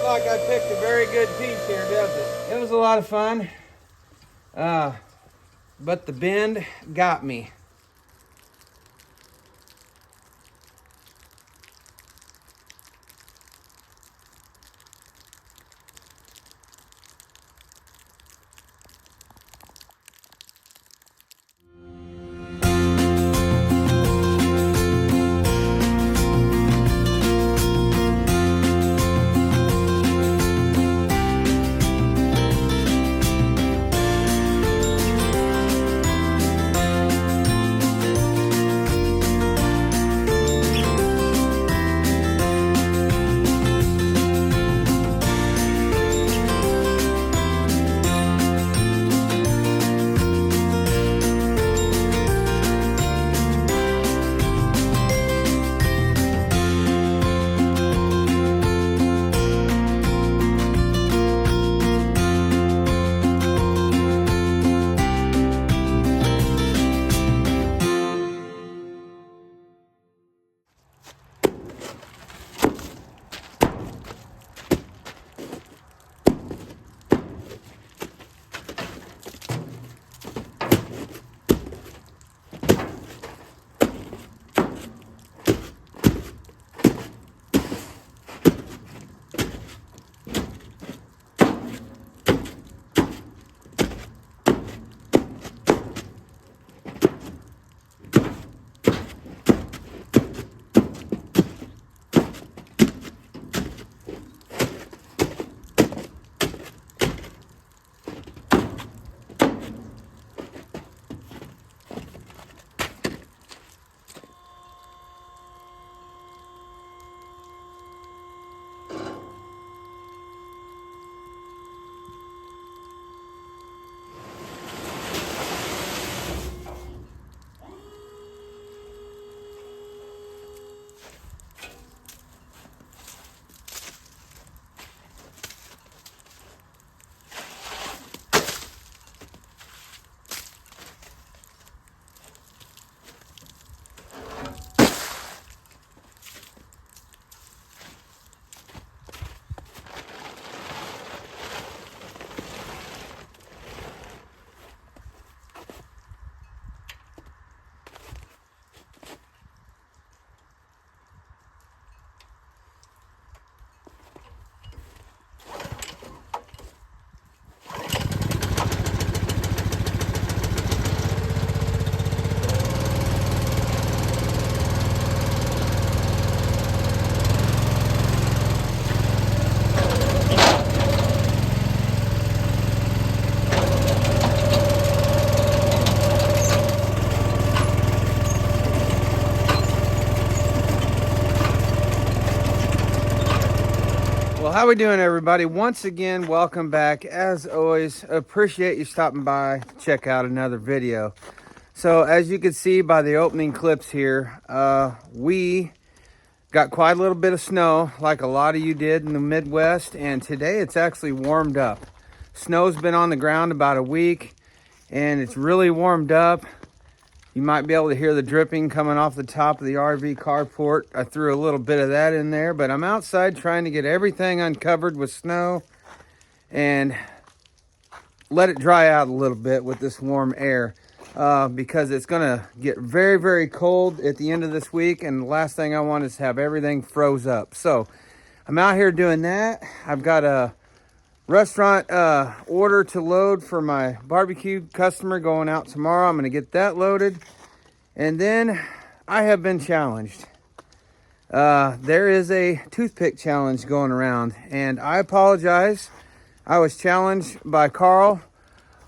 like I picked a very good piece here, does it? It was a lot of fun, but the bend got me. Well, how we doing, everybody? Once again, welcome back. As always, appreciate you stopping by to check out another video. So as you can see by the opening clips here, we got quite a little bit of snow like a lot of you did in the Midwest, and today it's actually warmed up. Snow's been on the ground about a week and it's really warmed up. You might be able to hear the dripping coming off the top of the RV carport. I threw a little bit of that in there, but I'm outside trying to get everything uncovered with snow and let it dry out a little bit with this warm air, because it's gonna get very, very cold at the end of this week, and the last thing I want is to have everything froze up. So I'm out here doing that. I've got a restaurant order to load for my barbecue customer going out tomorrow. I'm going to get that loaded. And then I have been challenged. There is a toothpick challenge going around, and I apologize. I was challenged by Carl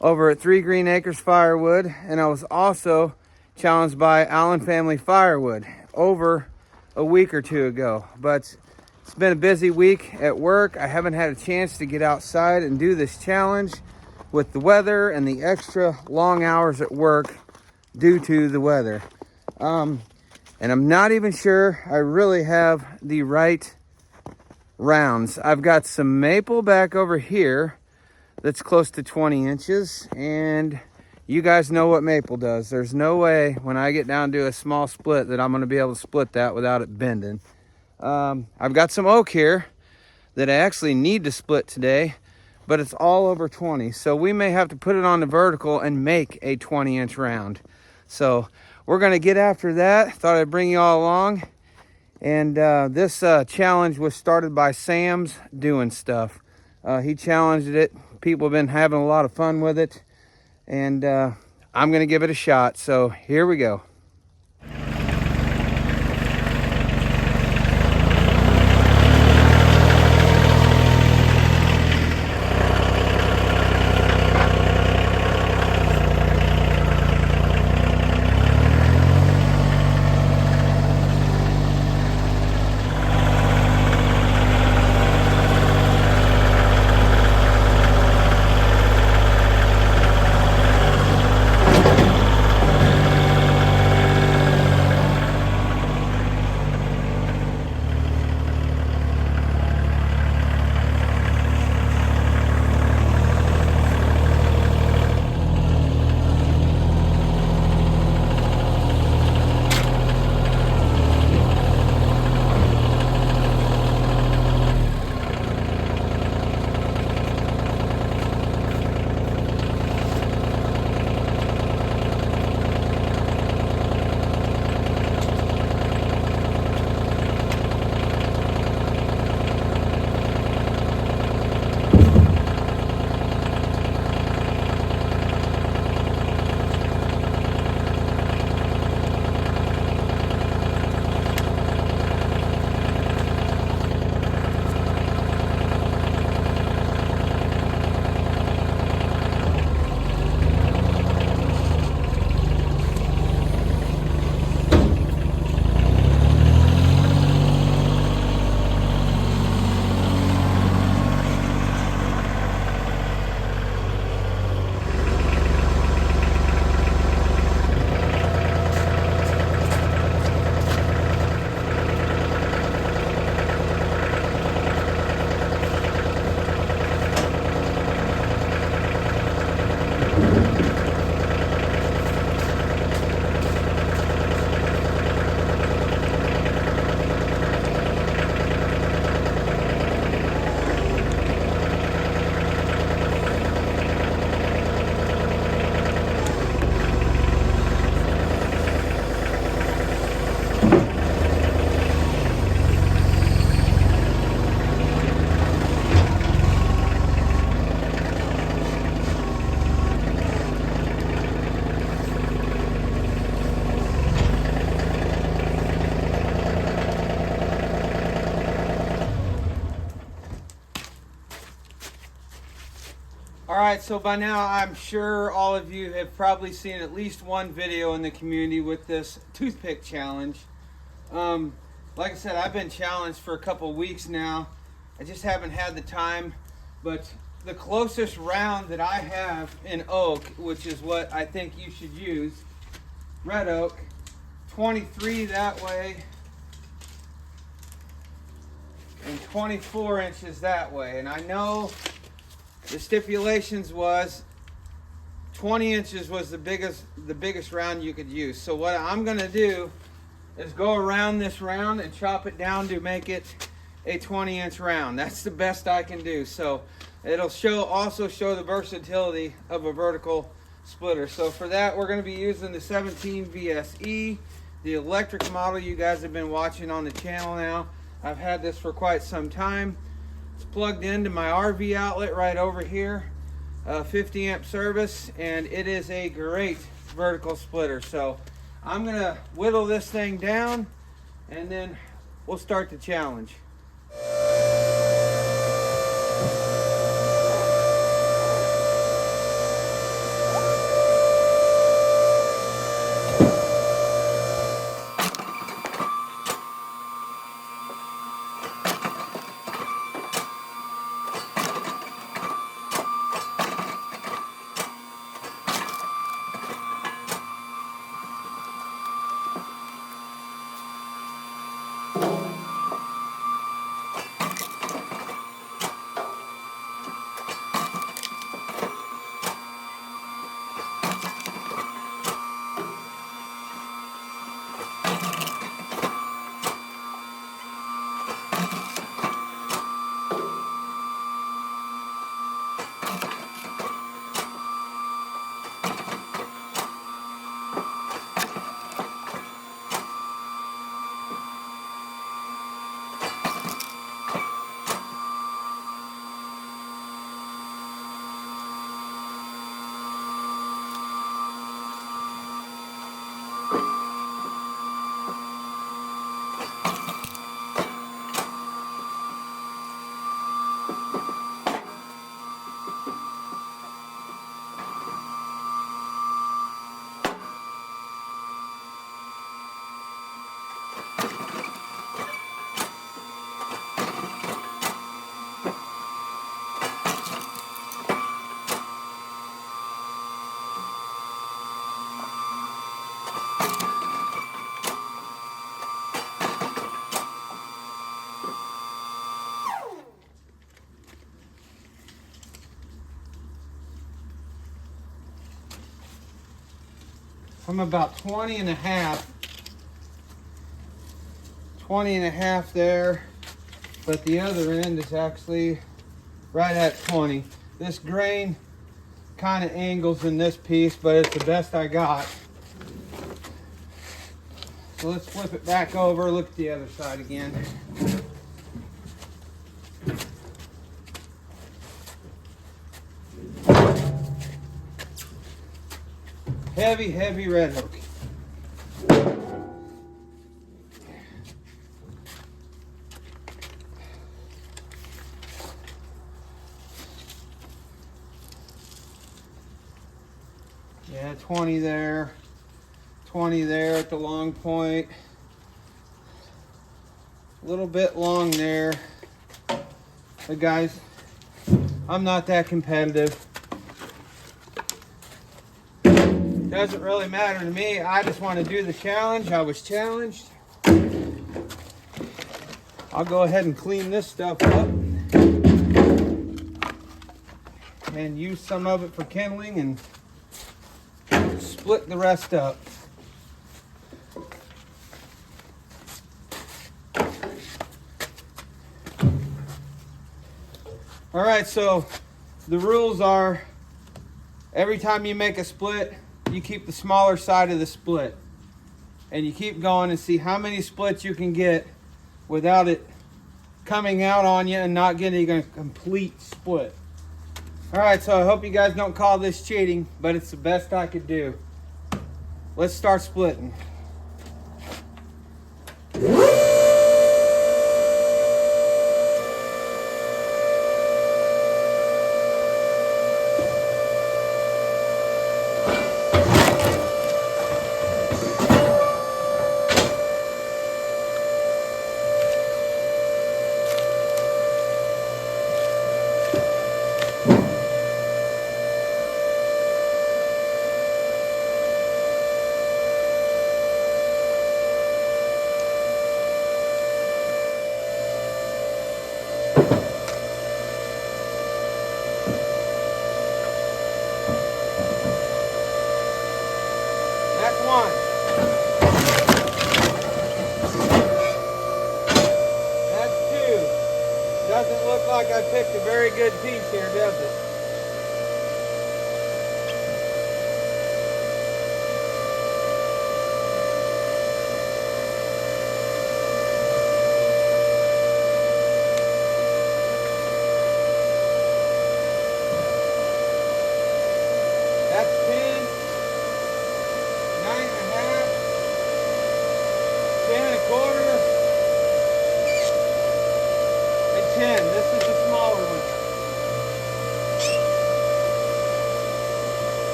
over at 3 Green Acres Firewood, and I was also challenged by Allen Family Firewood over a week or two ago. But it's been a busy week at work. I haven't had a chance to get outside and do this challenge with the weather and the extra long hours at work due to the weather. And I'm not even sure I really have the right rounds. I've got some maple back over here that's close to 20 inches, and you guys know what maple does. There's no way when I get down to a small split that I'm going to be able to split that without it bending. I've got some oak here that I actually need to split today, but it's all over 20. So we may have to put it on the vertical and make a 20-inch round. So we're gonna get after that. Thought I'd bring you all along. And this challenge was started by Sam's Doing Stuff. He challenged it. People have been having a lot of fun with it. And I'm gonna give it a shot. So here we go. All right, so by now I'm sure all of you have probably seen at least one video in the community with this toothpick challenge. Like I said, I've been challenged for a couple weeks now. I just haven't had the time, but the closest round that I have in oak, which is what I think you should use, red oak, 23 that way, and 24 inches that way. And I know the stipulations was 20 inches was the biggest round you could use. So what I'm gonna do is go around this round and chop it down to make it a 20-inch round. That's the best I can do. So it'll also show the versatility of a vertical splitter. So for that, we're gonna be using the 17 VSE, the electric model you guys have been watching on the channel now. I've had this for quite some time. It's plugged into my RV outlet right over here, 50 amp service, and it is a great vertical splitter. So I'm gonna whittle this thing down and then we'll start the challenge. I'm about 20 and a half. 20 and a half there, but the other end is actually right at 20. This grain kind of angles in this piece, but it's the best I got. So let's flip it back over, look at the other side again. Heavy, heavy red hook. Yeah, 20 there, 20 there at the long point. A little bit long there. But guys, I'm not that competitive. Doesn't really matter to me. I just want to do the challenge. I was challenged. I'll go ahead and clean this stuff up and use some of it for kindling and split the rest up. All right, so the rules are every time you make a split, you keep the smaller side of the split. And you keep going and see how many splits you can get without it coming out on you and not getting a complete split. All right, so I hope you guys don't call this cheating, but it's the best I could do. Let's start splitting. Doesn't look like I picked a very good piece here, does it? That's 10, 9.5, 10.25, and 10. This is the smaller one.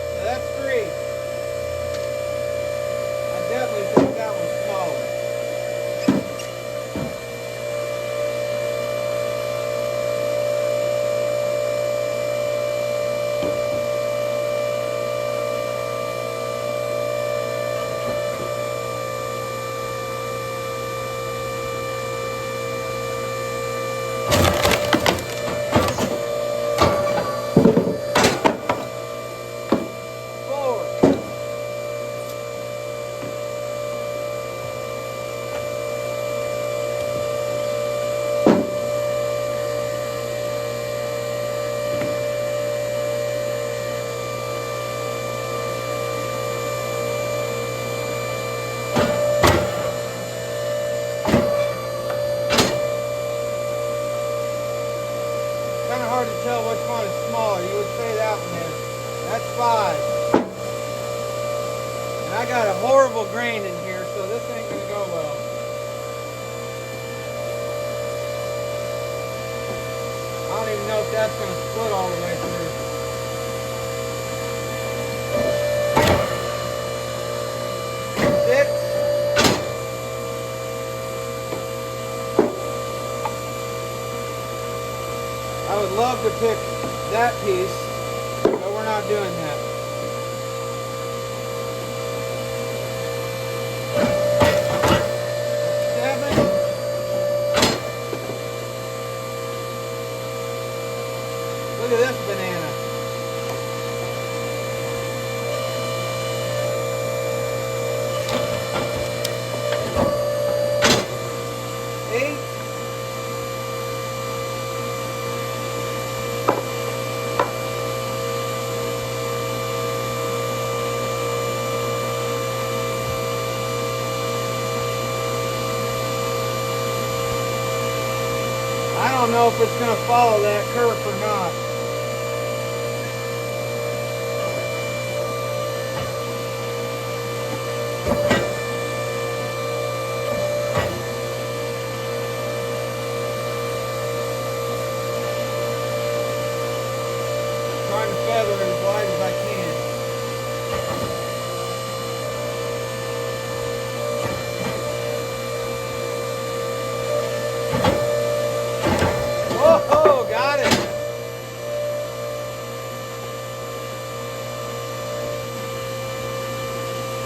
So that's 3. I definitely think that one's smaller. Kind of hard to tell which one is smaller. You would say that one is. That's 5. And I I got a horrible grain in here, so this ain't gonna go well. I don't even know if that's gonna split all the way through. Six. I would love to pick that piece, but we're not doing that. Look at this banana. Eight. I don't know if it's going to follow that curve or not. Trying to feather it as wide as I can. Whoa, got it.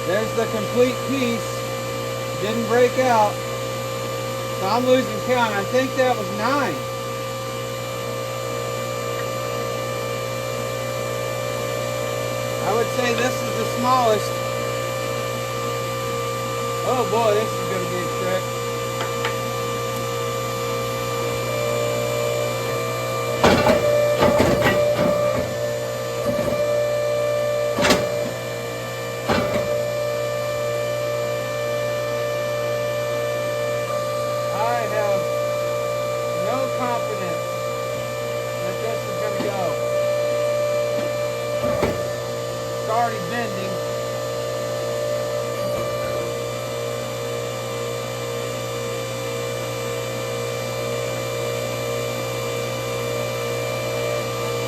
There's the complete piece. Didn't break out. So I'm losing count. I think that was 9. I would say this is the smallest. Oh boy, this is going to be a trick. I have no confidence that this is going to go. It's already bending.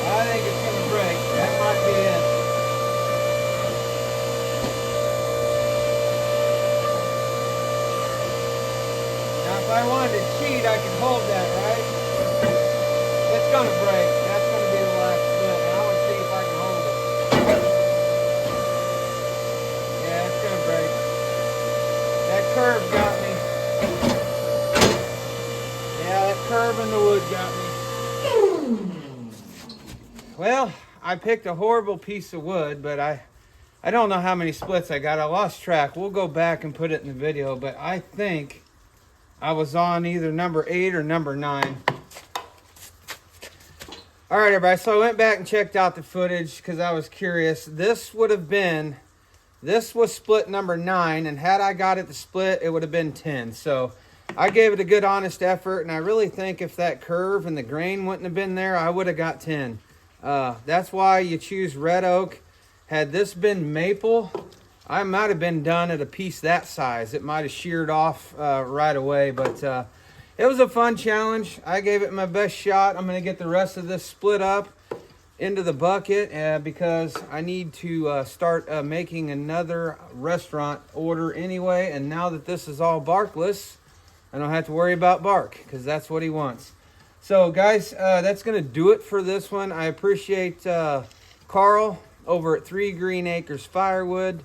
I think it's going to break. That might be it. Now, if I wanted to cheat, I could hold that, right? It's going to break. That's going to be the last bit. And I want to see if I can hold it. Yeah, it's going to break. That curve got me. Yeah, that curve in the wood got me. Well, I picked a horrible piece of wood, but I don't know how many splits I got. I lost track. We'll go back and put it in the video, but I think I was on either number 8 or number 9. All right, everybody. So I went back and checked out the footage because I was curious. This was split number 9, and had I got it to split, it would have been 10. So I gave it a good, honest effort, and I really think if that curve and the grain wouldn't have been there, I would have got 10. That's why you choose red oak. Had this been maple, I might have been done at a piece that size. It might have sheared off right away, but it was a fun challenge. I gave it my best shot. I'm going to get the rest of this split up into the bucket because I need to start making another restaurant order anyway. And now that this is all barkless, I don't have to worry about bark because that's what he wants. So guys, that's going to do it for this one. I appreciate Carl over at 3 Green Acres Firewood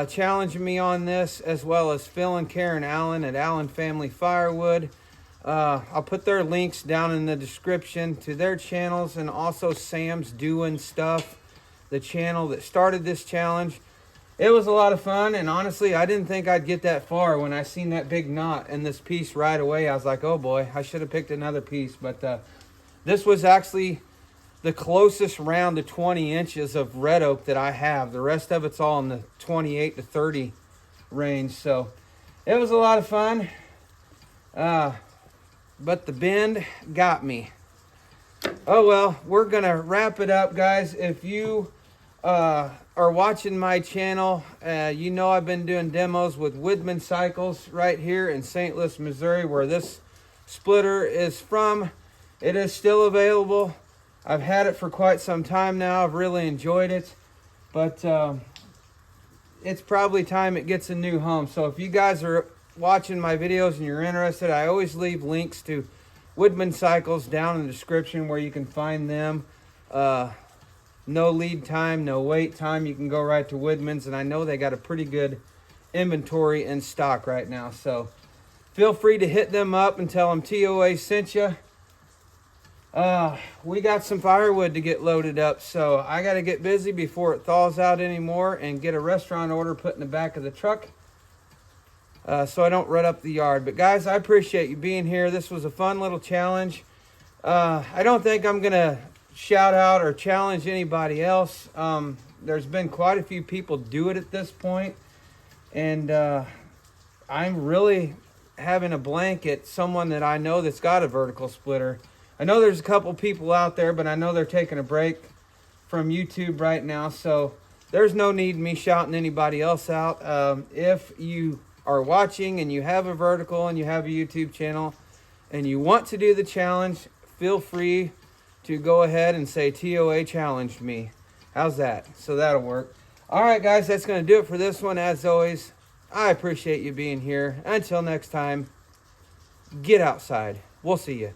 challenging me on this, as well as Phil and Karen Allen at Allen Family Firewood. I'll put their links down in the description to their channels, and also Sam's Doing Stuff, the channel that started this challenge. It was a lot of fun, and honestly, I didn't think I'd get that far. When I seen that big knot in this piece right away, I was like, oh boy, I should have picked another piece. But this was actually the closest round to 20 inches of red oak that I have. The rest of it's all in the 28 to 30 range. So it was a lot of fun. But the bend got me. Oh well, we're gonna wrap it up, guys. If you are watching my channel, you know I've been doing demos with Widman cycles right here in St. Louis, Missouri, where this splitter is from. It is still available. I've had it for quite some time now. I've really enjoyed it, but it's probably time it gets a new home. So if you guys are watching my videos and you're interested, I always leave links to Widman cycles down in the description where you can find them. No lead time, no wait time. You can go right to Widman's, and I know they got a pretty good inventory in stock right now. So feel free to hit them up and tell them TOA sent you. We got some firewood to get loaded up, so I got to get busy before it thaws out anymore and get a restaurant order put in the back of the truck so I don't rut up the yard. But guys, I appreciate you being here. This was a fun little challenge. I don't think I'm going to shout out or challenge anybody else. There's been quite a few people do it at this point, and I'm really having a blanket someone that I know that's got a vertical splitter. I know there's a couple people out there, but I know they're taking a break from YouTube right now, so there's no need in me shouting anybody else out. If you are watching and you have a vertical and you have a YouTube channel and you want to do the challenge, feel free to go ahead and say TOA challenged me. How's that? So that'll work. All right, guys, that's going to do it for this one. As always, I appreciate you being here. Until next time, get outside. We'll see you.